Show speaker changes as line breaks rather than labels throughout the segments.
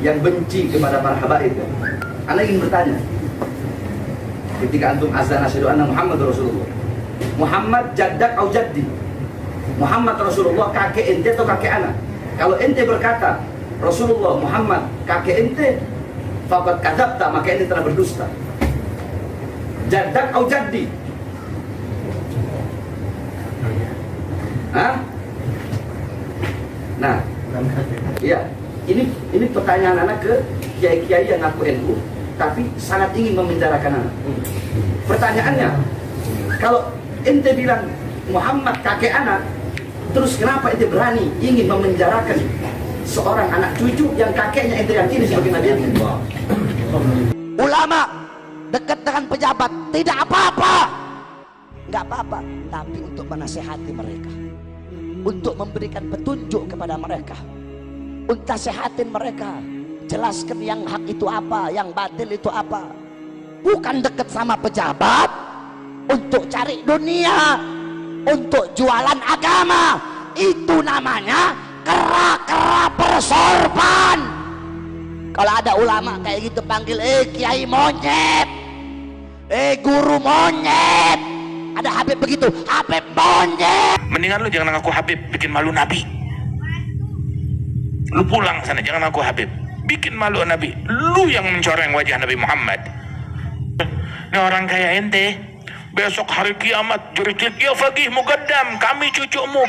yang benci kepada para habaib. Ana ingin bertanya, ketika antum azan asyhadu anna Muhammad Rasulullah, Muhammad jaddak atau jaddi? Muhammad Rasulullah kakek ente atau kakek anak? Kalau ente berkata Rasulullah Muhammad kakek ente, faqad kadzabta, maka ente telah berdusta. Jaddak atau jaddi? Hah? Nah, ya, ini pertanyaan anak ke kiai-kiai yang ngaku NU, tapi sangat ingin memenjarakan anak. Pertanyaannya, kalau ente bilang Muhammad kakek anak, terus kenapa ente berani ingin memenjarakan seorang anak cucu yang kakeknya ente yakini sebagai nabi?
Ulama dekat dengan pejabat tidak apa-apa, nggak apa-apa, tapi untuk menasehati mereka, untuk memberikan petunjuk kepada mereka, untuk nasihatin mereka, jelaskan yang hak itu apa, yang batil itu apa. Bukan dekat sama pejabat untuk cari dunia, untuk jualan agama. Itu namanya kera-kera persorban. Kalau ada ulama kayak gitu panggil kiai monyet, guru monyet. Ada Habib begitu, Habib monyet.
Mendingan lu jangan ngaku Habib, bikin malu Nabi. Lu pulang sana, jangan ngaku Habib, bikin malu Nabi. Lu yang mencoreng wajah Nabi Muhammad. Ini orang kayak ente, besok hari kiamat jeritik, ya faqih muqaddam, kami cucumu.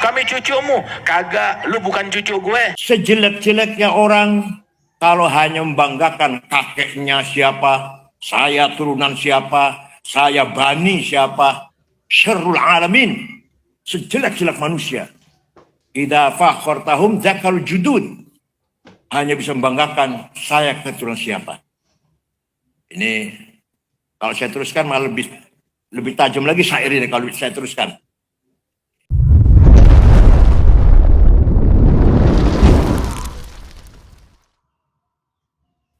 Kagak, lu bukan cucu gue.
Sejelek-jeleknya orang kalau hanya membanggakan kakeknya siapa, saya turunan siapa, saya bani siapa, syarrul alamin, sejelek-jelek manusia. Idza fakhartahum zakarul judud, hanya bisa membanggakan saya keturunan siapa. Ini kalau saya teruskan malah lebih tajam lagi syair ini kalau saya teruskan.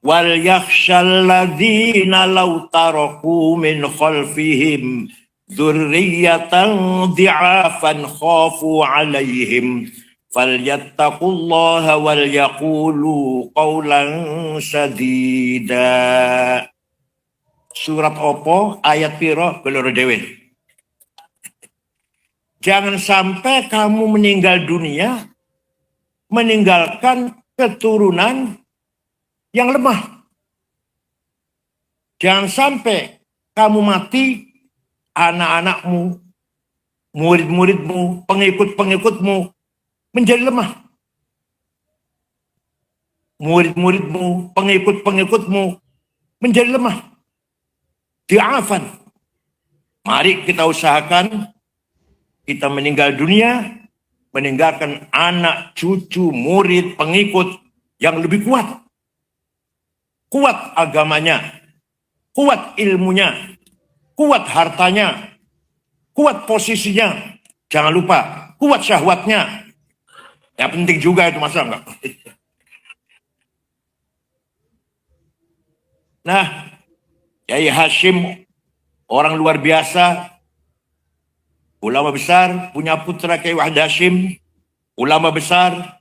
Wal yakhshal ladzina law taraku min khalfihim dzurriyyatan dhi'afan khafu 'alaihim falyattaqullaha wal yaqulu qawlan sadida. Surat opo ayat piro beloro dewe. Jangan sampai kamu meninggal dunia meninggalkan keturunan yang lemah. Jangan sampai kamu mati, anak-anakmu, murid-muridmu, pengikut-pengikutmu menjadi lemah. Murid-muridmu, pengikut-pengikutmu menjadi lemah. Di'afan. Mari kita usahakan kita meninggal dunia meninggalkan anak, cucu, murid, pengikut yang lebih kuat. Kuat agamanya, kuat ilmunya, kuat hartanya, kuat posisinya. Jangan lupa, kuat syahwatnya. Ya penting juga itu, masa enggak? Nah, Kiai Hashim orang luar biasa, ulama besar, punya putra Kiai Wahid Hashim, ulama besar,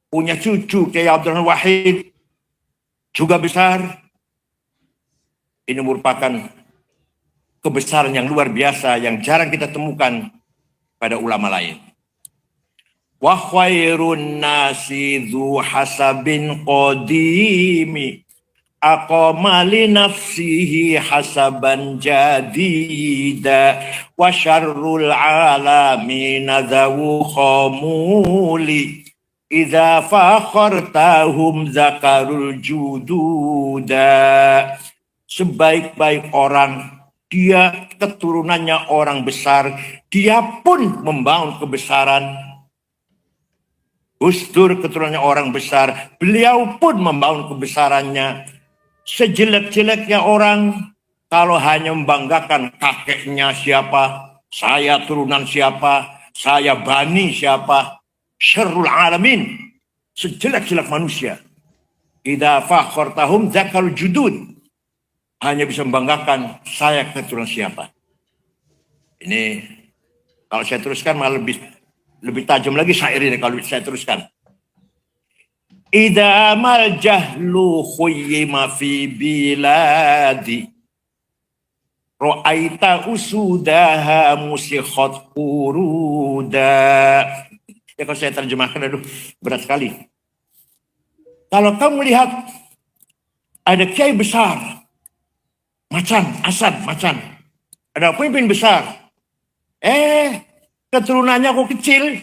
punya cucu Kiai Abdurrahman Wahid, juga besar. Ini merupakan kebesaran yang luar biasa yang jarang kita temukan pada ulama lain. Wa khairun nasi dzu hasabin qadimi aqama li nafsihi hasaban jadida wa syarrul alamin dzawu khamuli idza fakhartahum zakarul jududa. Sebaik-baik orang, dia keturunannya orang besar, dia pun membangun kebesaran. Gus Dur keturunannya orang besar, beliau pun membangun kebesarannya. Sejelek-jeleknya orang kalau hanya membanggakan kakeknya siapa, saya turunan siapa, saya bani siapa, syarrul alamin, sejelek-jelek manusia. Idza fakhartahum zakarul judud, hanya bisa membanggakan saya keturunan siapa. Ini kalau saya teruskan malah lebih tajam lagi syair ini kalau saya teruskan. idza mal jahlu khuyyima fi biladi ra'aita usudaha musikhat uruda. Ya kalau saya terjemahkan, aduh berat sekali. Kalau kamu lihat ada kiai besar, macan, ada pemimpin besar, keturunannya kok kecil,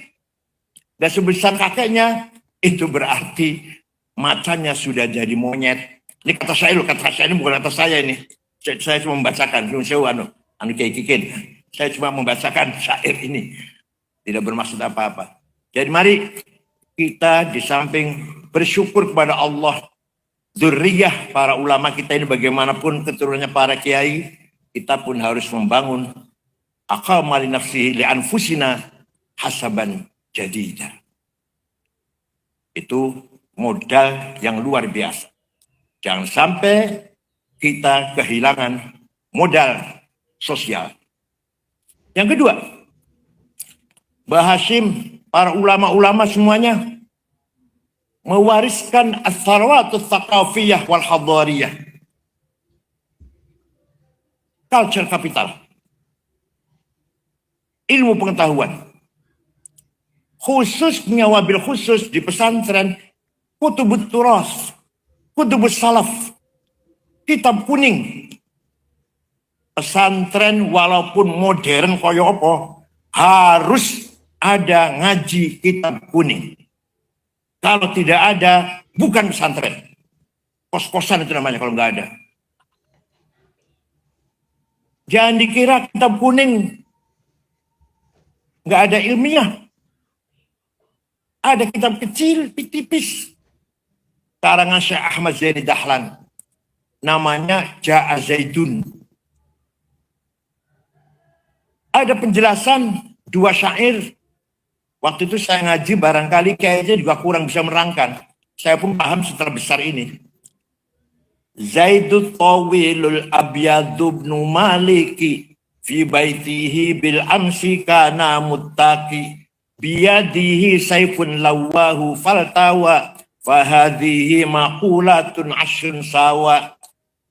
dan sebesar kakeknya, itu berarti macannya sudah jadi monyet. Ini kata saya loh, kata saya ini bukan kata saya ini. Saya cuma membacakan, kiai kikin. Saya cuma membacakan syair ini, tidak bermaksud apa-apa. Jadi mari kita di samping bersyukur kepada Allah, dzurriyyah para ulama kita ini bagaimanapun keturunannya para kiai, kita pun harus membangun aqama li nafsihi li anfusina hasaban jadida. Itu modal yang luar biasa. Jangan sampai kita kehilangan modal sosial. Yang kedua, Mbah Hashim, para ulama-ulama semuanya mewariskan as-sarwatut tsaqafiyah wal hadariyah. Culture capital. Ilmu pengetahuan. Khususnya wabil khusus di pesantren, kutubut turas, kutubus salaf, kitab kuning. Pesantren walaupun modern koyo apa, harus ada ngaji kitab kuning. Kalau tidak ada, bukan pesantren. Kos-kosan itu namanya kalau nggak ada. Jangan dikira kitab kuning nggak ada ilmiah. Ada kitab kecil, tipis. Karangan Syekh Ahmad Zaini Dahlan. Namanya Ja'a Zaidun. Ada penjelasan 2 syair. Waktu itu saya ngaji barangkali kayaknya juga kurang bisa merangkan. Saya pun paham setelah besar ini. Zaidut tawilul abyadu ibnu maliki fi baitihi bil amsi kana muttaqi biyadihi saifun lawahu faltawa fahadhihi maqulatun asyun sawa.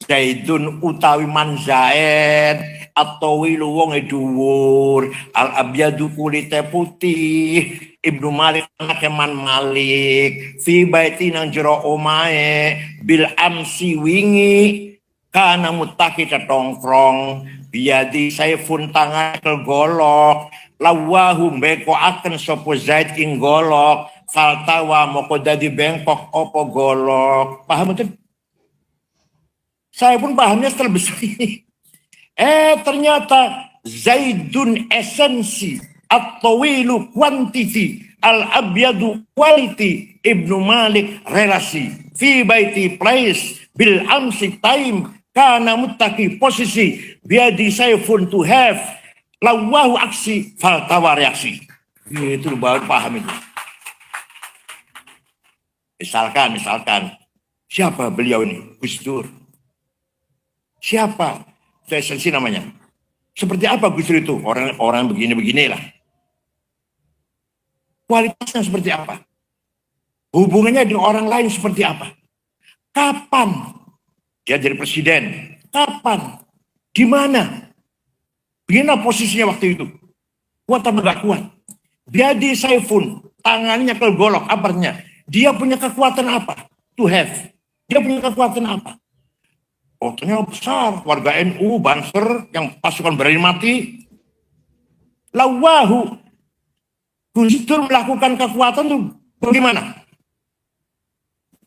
Zaidun utawi man Zaid atau wilu wong dhuwur, al abyadu kulite putih, Ibnu Malik anake man Malik, fi baiti nang jero omae, bil amsi wingi kana mutaki tetongkrong, biadi saifun tangan golok, lawahu beko akan sapa Zaid ing golok, faltawa moko dadi bengkok opo golok. Paham betul? Saya pun pahamnya setelah besar ini. Ternyata Zaidun esensi, at-tawilu quantity, al-abyadu quality, Ibnu Malik relasi, fi baiti place, bil amsi time, kana muttaqi posisi, biadi saifun to have, lawahu aksi, faltawa reaksi. Itu baru paham itu. Misalkan, siapa beliau ini? Gus Dur. Siapa? Itu esensi namanya. Seperti apa Gus Dur itu? Orang begini-beginilah. Kualitasnya seperti apa? Hubungannya dengan orang lain seperti apa? Kapan dia jadi presiden? Kapan? Di mana? Bagaimana posisinya waktu itu? Kuat atau enggak kuat? Dia di saifun, tangannya kelgolok, aparnya. Dia punya kekuatan apa? To have. Dia punya kekuatan apa? Otaknya besar, warga NU, Banser, yang pasukan berani mati. Lawahu. Gus Dur melakukan kekuatan itu bagaimana?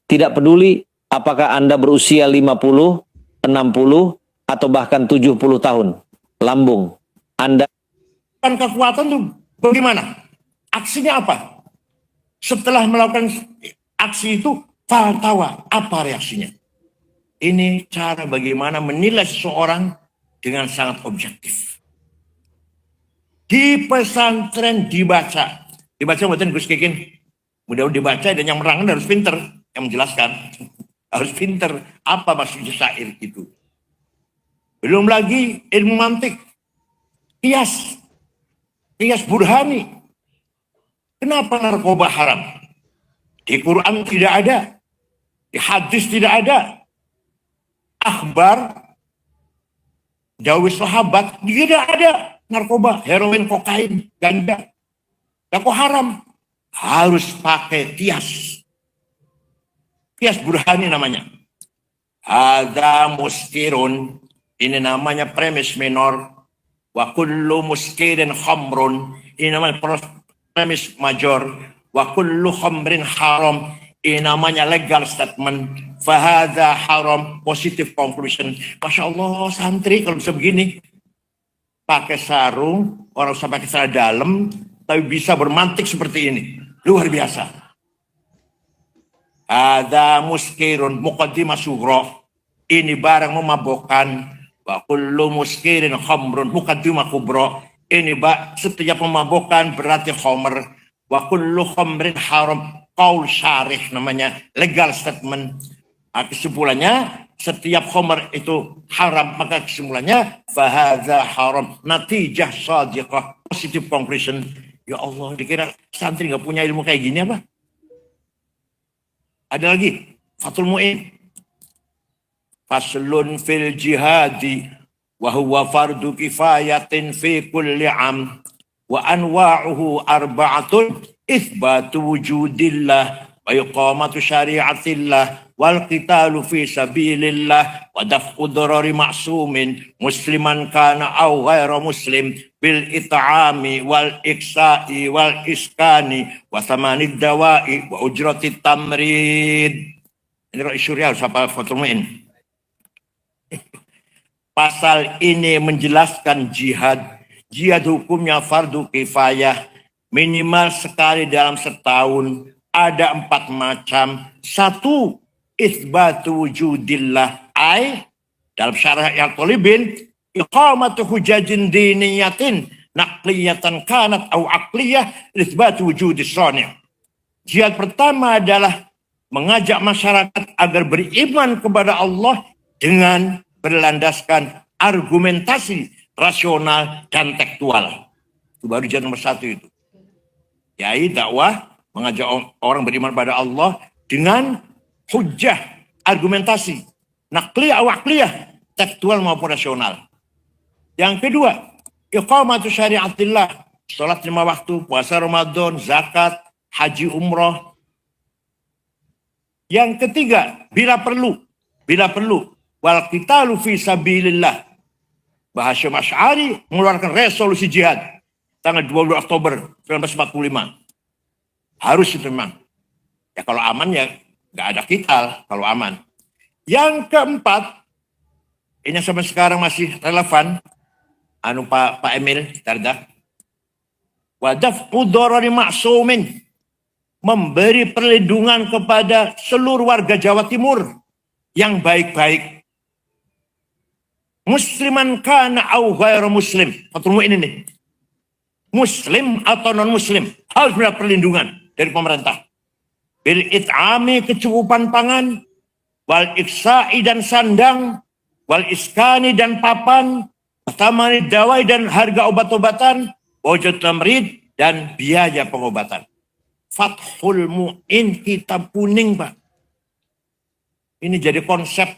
Tidak peduli apakah Anda berusia 50, 60, atau bahkan 70 tahun. Lambung. Anda
melakukan kekuatan itu bagaimana? Aksinya apa? Setelah melakukan aksi itu, faltawa. Apa reaksinya? Ini cara bagaimana menilai seseorang dengan sangat objektif. Di pesantren dibaca. Dibaca buatan Gus Kikin. Mudah-mudahan dibaca dan yang merangkan harus pinter. Yang menjelaskan. Harus pinter. Apa maksudnya syair itu. Belum lagi ilmu mantik. Qiyas. Qiyas burhani. Kenapa narkoba haram? Di Quran tidak ada. Di hadis tidak ada. Akhbar, jauh sahabat, tidak ada. Narkoba, heroin, kokain, ganja. Kok haram? Harus pakai kias. Kias burhani namanya. Ada muskirun. Ini namanya premis minor. Wa kullu muskirin khamrun. Ini namanya premis major. Wa kullu khamrin haram. Ini namanya legal statement. Fahadha haram. Positive conclusion. Masya Allah, santri kalau bisa begini. Pakai sarung, orang usah pakai celana dalam, tapi bisa bermantik seperti ini. Luar biasa. Ada muskirun muqaddimah sughra. Ini barang memabukkan. Wa kullu muskirin khamrun muqaddimah kubra. Ini setiap memabukkan berarti khamr. Wa kullu khamrin haram. Qaul syarih namanya, legal statement. Kesimpulannya, setiap khamr itu haram, maka kesimpulannya fahadha haram. Natijah sadiqah, positive conclusion. Ya Allah, dikira santri nggak punya ilmu kayak gini apa? Ada lagi, Fathul Mu'in. Faslun fil jihadi wa huwa fardu kifayatin fi kulli am wa anwa'uhu arba'atun itsbatu wujudillah wa iqamatu syari'atillah wal qitalu fi sabilillah wa daf'u darari ma'sumin musliman kana aw ghaira muslim bil it'ami wal iksa'i wal iskani wa thamanid dawa'i wa ujratit tamrid. Ini kalau isyuriah siapa Fathul Mu'in. Pasal ini menjelaskan jihad. Jihad hukumnya fardu kifayah, minimal sekali dalam setahun. Ada 4 macam. 1, itsbatu wujudillah. Dalam syarah yang tolibin, iqamatu hujajin diniyatin naqliyatan kanat au aqliyah itsbatu wujudis sani'. Jihad pertama adalah mengajak masyarakat agar beriman kepada Allah dengan berlandaskan argumentasi rasional dan tekstual. Itu baru jihad nomor 1 itu. Yaitu dakwah, mengajak orang beriman pada Allah dengan hujjah, argumentasi, naqliyah, wakliyah, tekstual maupun rasional. Yang kedua, iqamatu syari'atillah, sholat 5 waktu, puasa Ramadan, zakat, haji, umroh. Yang ketiga, bila perlu, wal qitalu fi sabilillah. Mbah Hasyim Asy'ari mengeluarkan resolusi jihad tanggal 22 Oktober 1945. Harus itu memang. Ya kalau aman ya nggak ada qital kalau aman. Yang keempat, ini sampai sekarang masih relevan. Pak Emil Dardak. Wa daf'u darari ma'sumin. Memberi perlindungan kepada seluruh warga Jawa Timur yang baik-baik. Musliman kana au ghairu muslim. Fathul Mu'in ini. Muslim atau non-muslim harus mendapat perlindungan dari pemerintah. Bil it'ami, kecukupan pangan, wal iksa'i dan sandang, wal iskani dan papan, tamani dawai dan harga obat-obatan, wajud tamrid dan biaya pengobatan. Fathul Mu'in, kitab kuning, Pak. Ini jadi konsep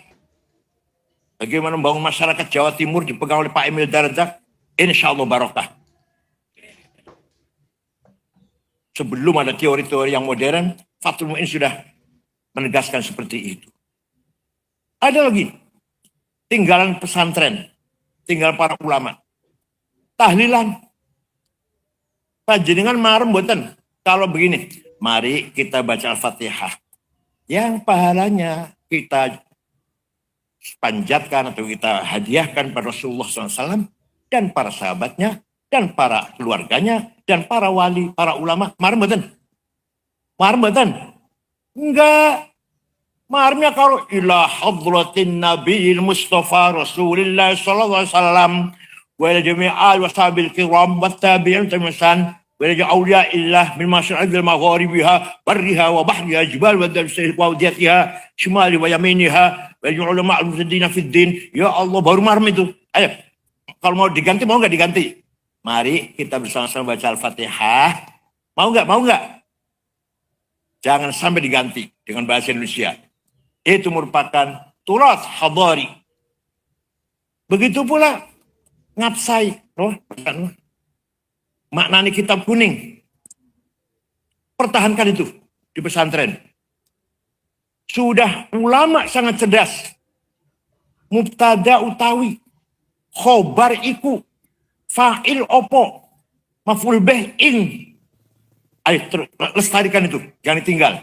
bagaimana membangun masyarakat Jawa Timur dipegang oleh Pak Emil Dardak. Insya Allah barokah. Sebelum ada teori-teori yang modern, Fathul Mu'in sudah menegaskan seperti itu. Ada lagi, tinggalan pesantren, tinggal para ulama. Tahlilan. Panjenengan marem mboten kalau begini, mari kita baca Al-Fatihah. Yang pahalanya kita panjatkan atau kita hadiahkan pada Rasulullah SAW dan para sahabatnya dan para keluarganya dan para wali, para ulama. Marem mboten? Marem mboten? Enggak. Maremnya kalau ila hadratin nabiyil mustafa Rasulillah sallallahu alaihi wasallam wa ila jami'al washabil kiram wa tabi'in tamisan wa ila awliya illah min masyaratil magharibiha barriha wa bahriha jibal wa dalsih wa udiyatiha shimali wa yaminiha wa ulama al-musaddina fid din. Ya Allah, baru marem itu. Ayo, kalau mau diganti mau nggak diganti? Mari kita bersama-sama baca Al-Fatihah. Mau nggak? Mau nggak? Jangan sampai diganti dengan bahasa Indonesia. Itu merupakan turas hadari. Begitu pula ngapsai. Maknani kitab kuning. Pertahankan itu di pesantren. Sudah ulama sangat cerdas. Mubtada utawi. Khobar iku. Fa'il opo. Maf'ul bih ing. Ayo lestarikan itu. Jangan ditinggal.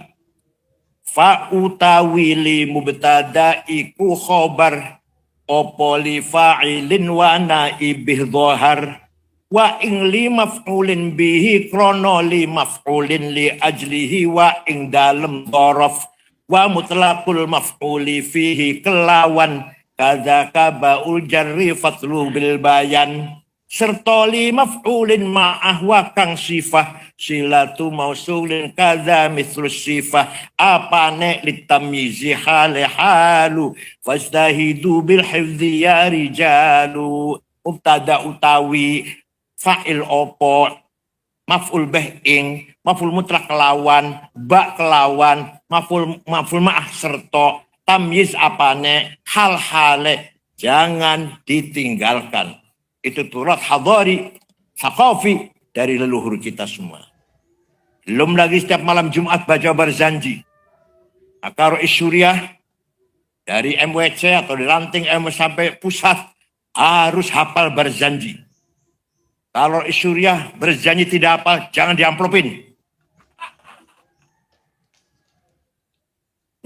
Fa utawi li mubtada iku khobar. Opo li fa'ilin wa naibih dhohar. Wa ing li maf'ulin bihi krono li maf'ulin li ajlihi wa ing dalem dhorof. Wa mutlaqul maf'uli fihi kelawan kadzaka ba'ul jarri fatlu bil bayan serta li maf'ulin ma'ah wa kang sifah silatu mausulin kadza mithlus sifah apane litamyizi halu fastahidu bil hifdzi ya rijalu. Mubtada utawi fa'il opo maf'ul bih ing maf'ul mutlaq kelawan ba kelawan maf'ul ma'ah serta tamyiz apane hal-hale jangan ditinggalkan. Itu turat hadari thaqafi dari leluhur kita semua. Belum lagi setiap malam Jumat baca Barzanji. Akar Isyuriah dari MWC atau di ranting M sampai pusat harus hafal Barzanji. Kalau Isyuriah Barzanji tidak hafal jangan diamplopin.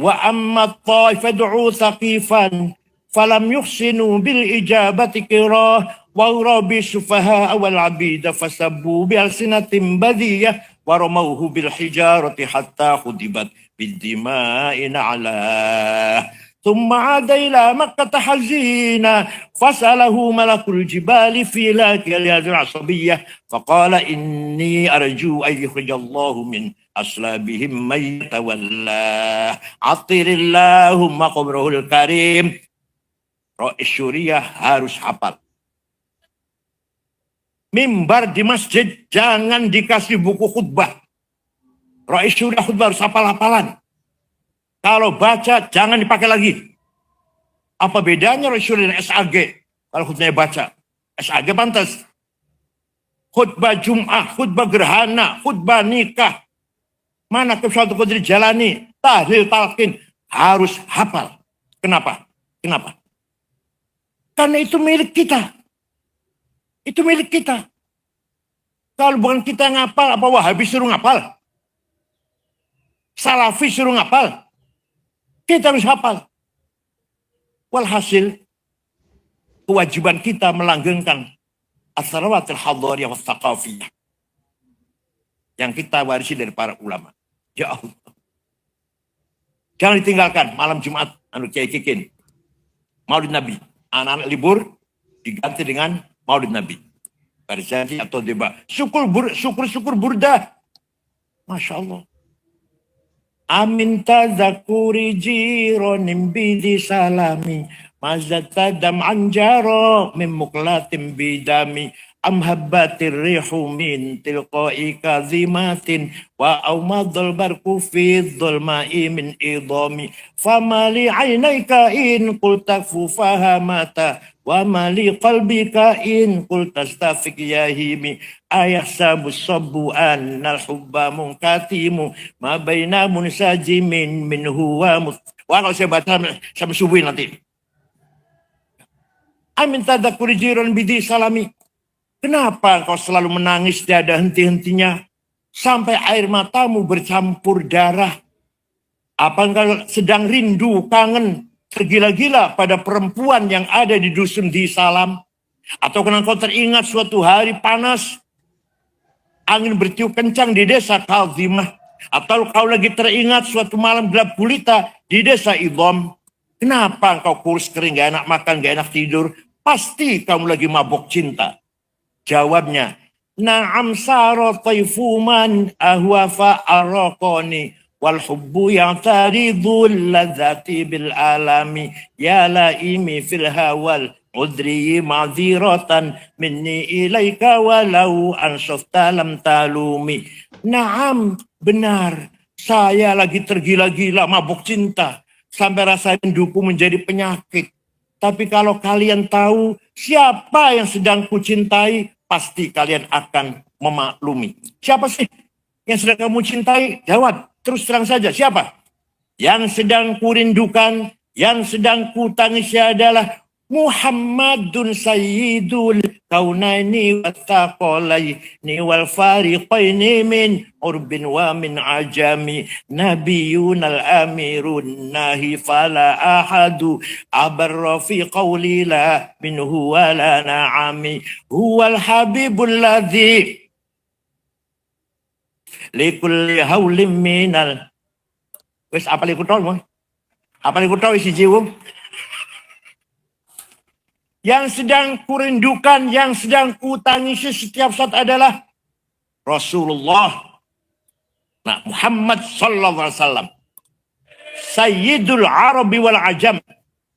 Wa amma ta'ifad'u thaqifan falam yuhsinu bil ijabati qira wa rabi sufaha wal abida fasabbu bi alsinatin badiyah wa ramawhu bil hijarati hatta khudibat bid dima'in ala thumma 'ada ila makkah hazina fasalahu malakul jibali fi lakal asabiyyah faqala inni arju ay yukhrijallahu min aslabihim may tawalla atirillahumma qabrahul karim. Rois Syuriah harus hafal. Mimbar di masjid jangan dikasih buku khutbah. Rois Syuriah khutbah harus hafal-hafalan. Kalau baca jangan dipakai lagi. Apa bedanya Rois Syuriah dan SAG? Kalau khutbahnya baca, SAG pantas. Khutbah Jum'ah, khutbah gerhana, khutbah nikah. Mana suatu khutbah dijalani, tahlil talqin harus hafal. Kenapa? Kenapa? Karena itu milik kita. Itu milik kita. Kalau bukan kita ngapal, apa Wahabi suruh ngapal? Salafi suruh ngapal? Kita harus hafal. Walhasil, kewajiban kita melanggengkan as-salawatul hadariyah wa thaqafiyah yang kita warisi dari para ulama. Ya Allah. Jangan ditinggalkan malam Jumat Kiai Kikin. Maulid Nabi. Anak-anak libur diganti dengan Maulid Nabi. Barzanji atau deba. Syukur burdah. Masya Allah. Amin tazakuri jironim bidi salami. Mazata dam anjaro min muklatim bidami. Am habbatir rihu min tilqai kazimatin wa aumadul barku fi dhulma'i min idami fama li aynayka in qul takfu fahamata wa ma li qalbika in qul tastafik yahimi ayahsabu sabbu annal hubba munkatimu ma baina munsajimin min huwa kalau saya baca sampai subuh nanti. Amin tadakuri jiron bidi salami. Kenapa engkau selalu menangis tiada henti-hentinya sampai air matamu bercampur darah? Apa engkau sedang rindu, kangen, tergila-gila pada perempuan yang ada di dusun di Salam? Atau karena engkau teringat suatu hari panas, angin bertiup kencang di desa Kalzimah? Atau kau lagi teringat suatu malam gelap gulita di desa Idham? Kenapa engkau kurus kering, gak enak makan, gak enak tidur? Pasti kamu lagi mabuk cinta. Jawabnya, na'am sara taifuman ahwa fa'araqani wal hubbu ya'taridul ladzati bil alami ya laimi fil hawal udri ma'ziratan minni ilaika walau ansafta lam talumi. Na'am, benar, Saya lagi tergila-gila mabuk cinta. Sampai rasa rinduku menjadi penyakit. Tapi kalau kalian tahu siapa yang sedang kucintai, pasti kalian akan memaklumi. Siapa sih yang sedang kamu cintai? Jawab, terus terang saja. Siapa? Yang sedang kurindukan, yang sedang kutangisi adalah Muhammadun Sayyidul Kaunaini wa Thaqalaini wal Fariqaini min urbin wa min ajami Nabiyun al-amirun nahi fala ahadu abarra fi qawli la minhu wa la na'ami huwal habibul ladhi likulli hawlim minal wis apa liku tau mo? Apa liku tau isi jiwa? Yang sedang kurindukan, yang sedang kutangisi setiap saat adalah Rasulullah. Nah, Muhammad sallallahu alaihi wasallam. Sayyidul Arabi wal Ajam,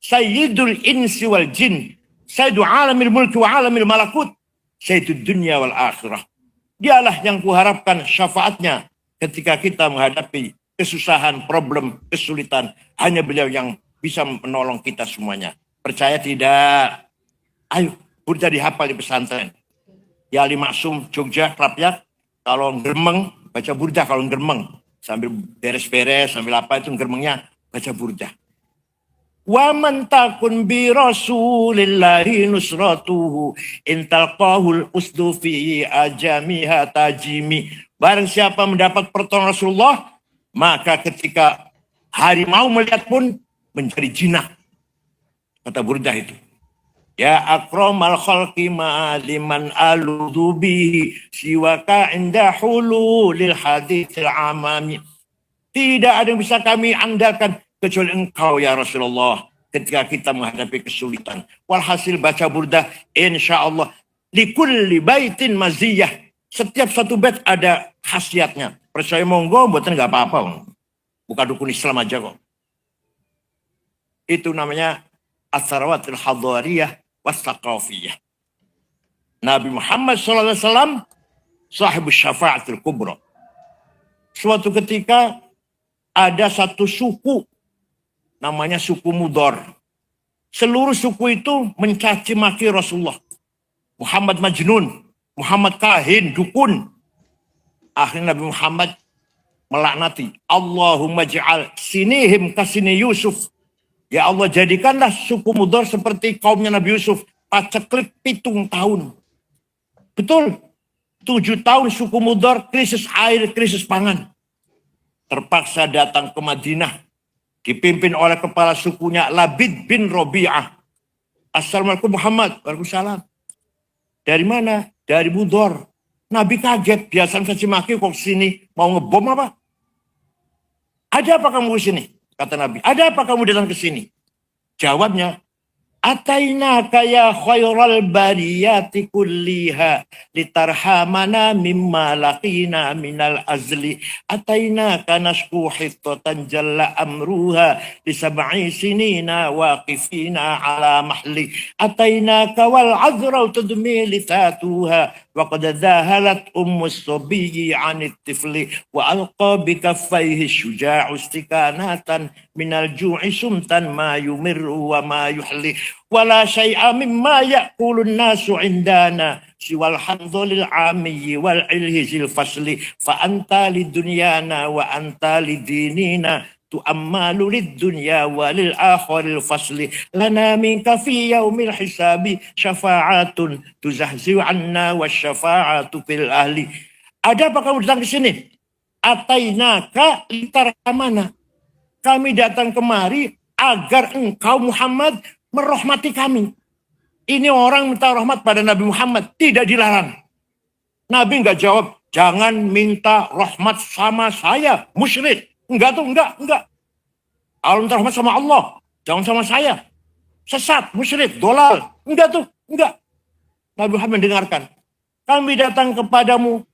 Sayyidul Insi wal Jin, Sayyidul Alamil Mulki wa Alamil Malakut, Sayyidul Dunya wal Akhirah. Dialah yang kuharapkan syafaatnya ketika kita menghadapi kesusahan, problem, kesulitan. Hanya beliau yang bisa menolong kita semuanya. Percaya tidak? Ayo, burda dihafal di pesantren. Ya Ali Maksum, Jogja, Krapyak. Kalau geremeng, baca burda kalau geremeng. Sambil beres-beres, sambil apa itu geremengnya, baca burda. Wa man takun bi rasulillahi nusratuhu intalqahul usdu fi ajamiha tajimi. Barang siapa mendapat pertolongan Rasulullah, maka ketika harimau melihat pun menjadi jinak. Kata burda itu. Ya akramal khalqi ma'aliman aludhu bihi siwaka inda hululil hadithil amami. Tidak ada yang bisa kami andalkan kecuali engkau ya Rasulullah ketika kita menghadapi kesulitan. Walhasil baca burda, insya Allah likulli baitin maziyah. Setiap satu bait ada khasiatnya. Percaya monggo, buatan nggak apa-apa. Bukan dukun Islam aja kok. Itu namanya as-sarawatul hadariyah was-saqafiyah. Nabi Muhammad SAW sahibus syafa'atul kubra. Suatu ketika ada satu suku namanya suku Mudor. Seluruh suku itu mencaci maki Rasulullah. Muhammad Majnun, Muhammad Kahin, dukun. Akhirnya Nabi Muhammad melaknati. Allahumma ja'al sinihim kasini Yusuf. Ya Allah, jadikanlah suku Mudor seperti kaumnya Nabi Yusuf. Paceklik 7 tahun. Betul. 7 tahun suku Mudor, krisis air, krisis pangan. Terpaksa datang ke Madinah. Dipimpin oleh kepala sukunya Labid bin Robi'ah. Assalamualaikum Muhammad. Waalaikumsalam. Dari mana? Dari Mudor. Nabi kaget. Biasanya caci maki kok sini. Mau ngebom apa? Ada apa kamu ke sini? Kata Nabi, ada apa kamu datang ke sini? Jawabnya, Atainaka ya khairal bariyati kulliha litarhamana mimma laqina minal azli. Atainaka nashku hittatan jalla amruha lisab'i sinina waqifina ala mahli. Atainaka wal azra tudmi litatuha wa qad zahalat ummus sabiyyi 'anit tifli wa alqa bi kaffayhi syuja'u istikanatan minal ju'i sumtan ma yumirru wa ma yuhli. Wala syai'a mimma ya'kulun nasu indana siwal handolil amiyyi wal ilhizil fasli fa anta lidunyana wa anta lidinina tu'ammalu lidunya walil akhiril fasli lana minka fi yaumil hisabi syafa'atun tuzahzi'u anna wa syafa'atu fil ahli. Ada apa kamu datang ke sini? Atainaka litarhamana. Kami datang kemari agar engkau Muhammad merahmati kami. Ini orang minta rahmat pada Nabi Muhammad. Tidak dilarang. Nabi enggak jawab, jangan minta rahmat sama saya. Musyrik. Enggak tuh, enggak. Kalau minta rahmat sama Allah, jangan sama saya. Sesat, musyrik, dolal. Enggak tuh, enggak. Nabi Muhammad mendengarkan. Kami datang kepadamu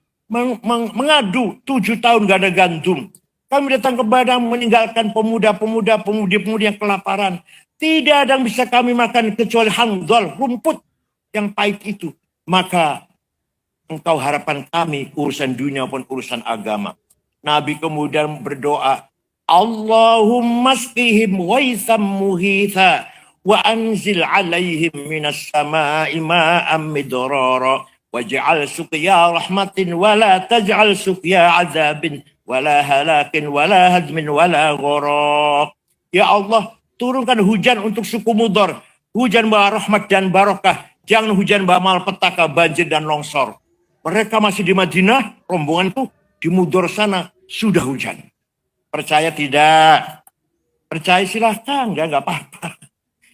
mengadu 7 tahun gak ada gandum. Kami datang kepadamu meninggalkan pemudi-pemudi yang kelaparan. Tidak ada yang bisa kami makan kecuali handol, rumput yang pahit itu. Maka engkau harapan kami urusan dunia maupun urusan agama. Nabi kemudian berdoa, Allahumma asqihim ghaitham muhitha wa anzil alaihim minas sama'i ma'am midrara waj'al suqya rahmatin wa la taj'al suqya azabin wa la halakin wa la hadmin wa la gharaq. Ya Allah, turunkan hujan untuk suku Mudhar, hujan bawa rahmat dan barokah, jangan hujan bawa malpetaka, banjir dan longsor. Mereka masih di Madinah, rombongan tuh di Mudhar sana sudah hujan. Percaya tidak? Percaya silahkan, enggak apa-apa.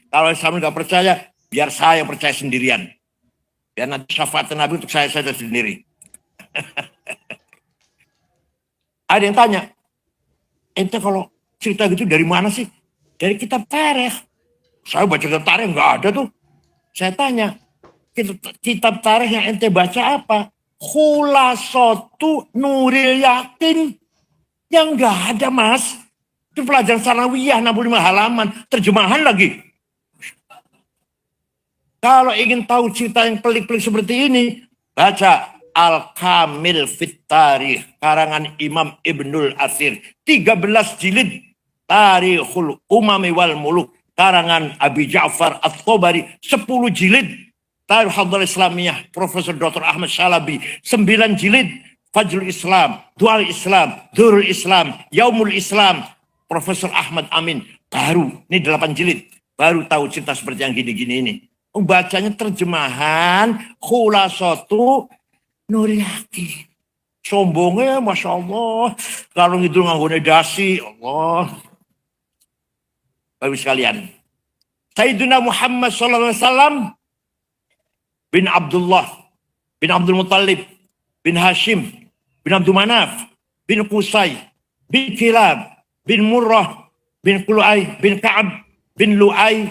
Kalau kamu nggak percaya, biar saya percaya sendirian. Biar nanti syafaat Nabi untuk saya saja sendiri. Ada yang tanya, ente kalau cerita gitu dari mana sih? Dari kitab tarikh. Saya baca kitab tarikh nggak ada tuh. Saya tanya, kitab tarikh yang ente baca apa? Khulasatu Nuril Yakin. Yang nggak ada, Mas. Itu pelajaran sanawiyah 65 halaman, terjemahan lagi. Kalau ingin tahu cerita yang pelik-pelik seperti ini, baca Al-Kamil Fit Tarikh, karangan Imam Ibnul Athir, 13 jilid, Tarikhul Umami wal Muluk, karangan Abi Ja'far At-Tabari, 10 jilid, Tarikh Hadar Islamiyah, Profesor Dr. Ahmad Shalabi, 9 jilid, Fajrul Islam, Dual Islam, Durul Islam, Yaumul Islam, Profesor Ahmad Amin. Baru, ini 8 jilid, baru tahu cerita seperti yang gini-gini ini. Bacanya terjemahan Khulasatu Nuril Yakin. Sombongnya Masya Allah. Kalau gitu nganggone dasi, Allah. Bapak sekalian, Sayyidina Muhammad SAW bin Abdullah bin Abdul Muttalib bin Hashim bin Abdul Manaf bin Qusay bin Kilab bin Murrah bin Qulu'ay bin Ka'ab bin Lu'ay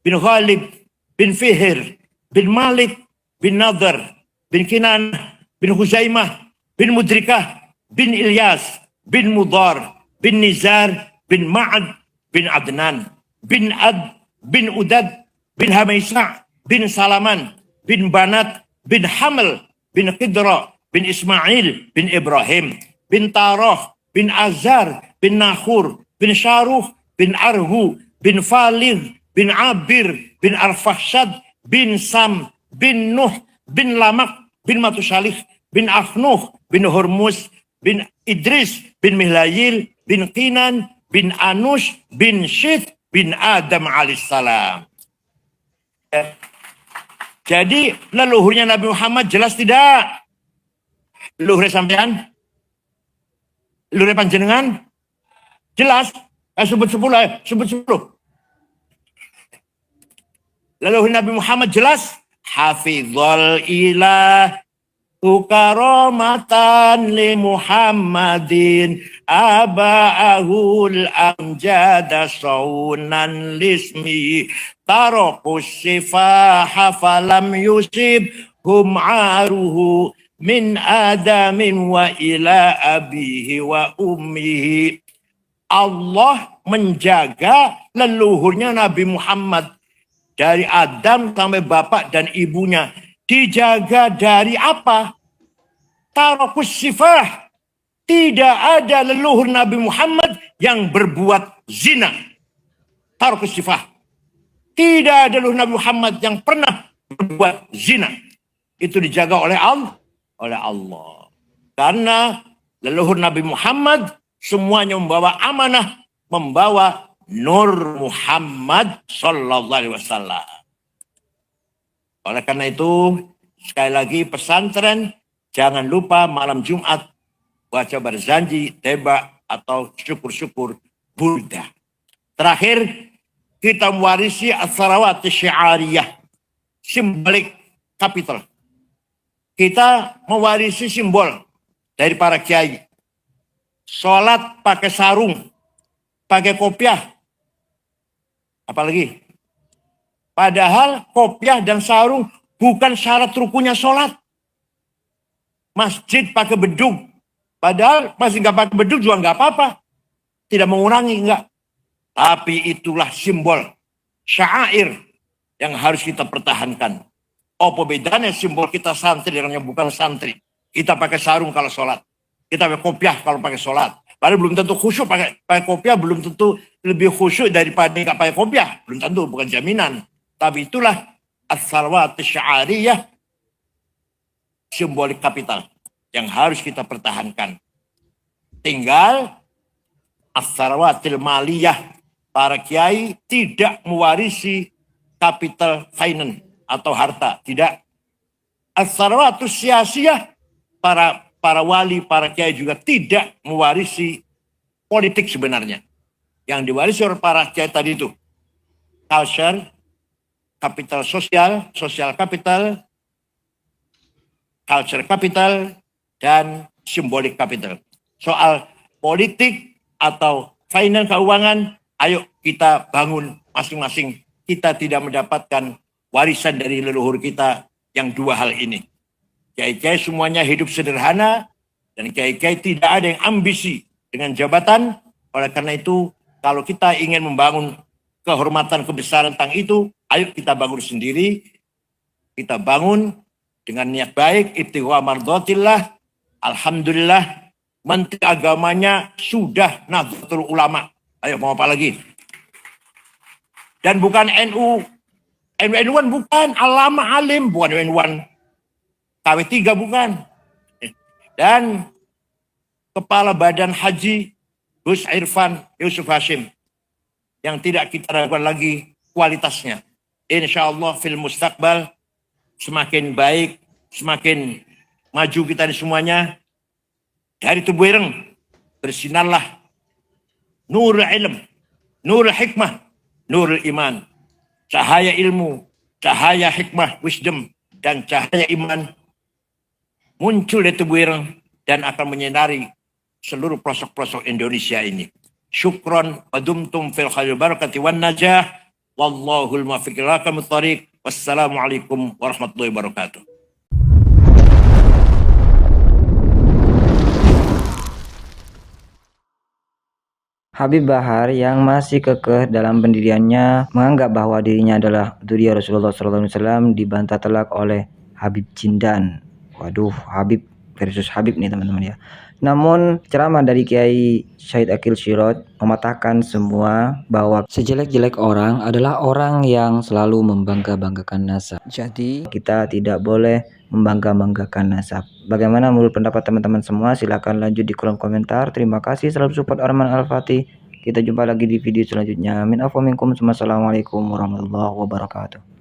bin Ghalib bin Fihr, bin Malik, bin Nadhr, bin Kinan, bin Huzaimah, bin Mudrikah, bin Ilyas, bin Mudhar, bin Nizar, bin Ma'ad, bin Adnan, bin Ad, bin Udad, bin Hamaisa, bin Salaman, bin Banat, bin Haml, bin Qidra, bin Ismail, bin Ibrahim, bin Tarah, bin Azar, bin Nahur, bin Sharuh, bin Arhu, bin Faligh, bin Abir, bin Arfahshad, bin Sam, bin Nuh, bin Lamak, bin Matusalih, bin Afnuh, bin Hormuz, bin Idris, bin Mihlayil, bin Qinan, bin Anush, bin Syith, bin Adam alaihissalam. Jadi leluhurnya Nabi Muhammad jelas tidak? Leluhurnya sampean? Leluhurnya panjenengan? Jelas? Sebut 10, sebut 10. Lalu Nabi Muhammad jelas, hafizul ilah karamatan li Muhammadin aba'ahul amjada saunan lismi tarakus sifaha falam yusib hum aruhu min adamin wa ila abihi wa ummihi. Allah menjaga leluhurnya Nabi Muhammad dari Adam sampai bapak dan ibunya. Dijaga dari apa? Tarakus sifah. Tidak ada leluhur Nabi Muhammad yang berbuat zina. Tarakus sifah. Tidak ada leluhur Nabi Muhammad yang pernah berbuat zina. Itu dijaga oleh Allah. Karena leluhur Nabi Muhammad semuanya membawa amanah, membawa Nur Muhammad Sallallahu Alaihi Wasallam. Oleh karena itu, sekali lagi pesantren, jangan lupa malam Jumat baca berzanji, teba, atau syukur-syukur Burda. Terakhir, kita mewarisi as-salawat syiariyah, simbolik kapital. Kita mewarisi simbol dari para kiai. Sholat pakai sarung, pakai kopiah. Apalagi? Padahal kopiah dan sarung bukan syarat rukunnya sholat. Masjid pakai bedug. Padahal masih nggak pakai bedug juga nggak apa-apa. Tidak mengurangi, enggak. Tapi itulah simbol syair yang harus kita pertahankan. Apa bedanya simbol kita santri dengan yang bukan santri? Kita pakai sarung kalau sholat. Kita pakai kopiah kalau pakai sholat. Padahal belum tentu khusyuk pakai kopiah, belum tentu lebih khusyuk daripada nggak pakai kopiah. Belum tentu, bukan jaminan. Tapi itulah as-salawat sya'ariyah, simbolik kapital yang harus kita pertahankan. Tinggal as-salawatil maliyah, para kiai tidak mewarisi capital finance atau harta, tidak. As-salawatus siyasiyah, para wali, para kiai juga tidak mewarisi politik sebenarnya. Yang diwarisi oleh para kiai tadi itu culture, capital sosial, social capital, culture capital, dan symbolic capital. Soal politik atau finance keuangan, ayo kita bangun masing-masing. Kita tidak mendapatkan warisan dari leluhur kita yang dua hal ini. Kiai-kiai semuanya hidup sederhana, dan kiai-kiai tidak ada yang ambisi dengan jabatan. Oleh karena itu, kalau kita ingin membangun kehormatan kebesaran tentang itu, ayo kita bangun sendiri. Kita bangun dengan niat baik, ibtigha mardhatillah. Alhamdulillah, Menteri Agamanya sudah Nahdlatul Ulama. Ayo mau apa lagi? Dan bukan NU. NU-an bukan, Alama Alim, bukan NU-an. KW3 bukan. Dan Kepala Badan Haji Gus Irfan Yusuf Hashim, yang tidak kita ragukan lagi kualitasnya. Insya Allah fil mustaqbal semakin baik, semakin maju kita di semuanya. Dari tubuh ireng bersinarlah nurul ilm, nurul hikmah, nurul iman. Cahaya ilmu, cahaya hikmah, wisdom, dan cahaya iman muncul di tubuh ireng dan akan menyinari seluruh pelosok-pelosok Indonesia ini. Syukron wa dumtum fil khairil barakati wan najah. Wallahul muwaffiq ila aqwamit thoriq. Wassalamualaikum warahmatullahi wabarakatuh.
Habib Bahar yang masih kekeh dalam pendiriannya menganggap bahwa dirinya adalah dzurriyyah Rasulullah SAW dibantah telak oleh Habib Jindan. Waduh, Habib versus Habib nih teman-teman ya. Namun ceramah dari Kiai Syahid Aqil Siraj mematahkan semua bahwa sejelek-jelek orang adalah orang yang selalu membangga-banggakan nasab. Jadi kita tidak boleh membangga-banggakan nasab. Bagaimana menurut pendapat teman-teman semua? Silahkan lanjut di kolom komentar. Terima kasih selalu support Arman Al-Fatih. Kita jumpa lagi di video selanjutnya. Amin afu minkum. Wassalamualaikum warahmatullahi wabarakatuh.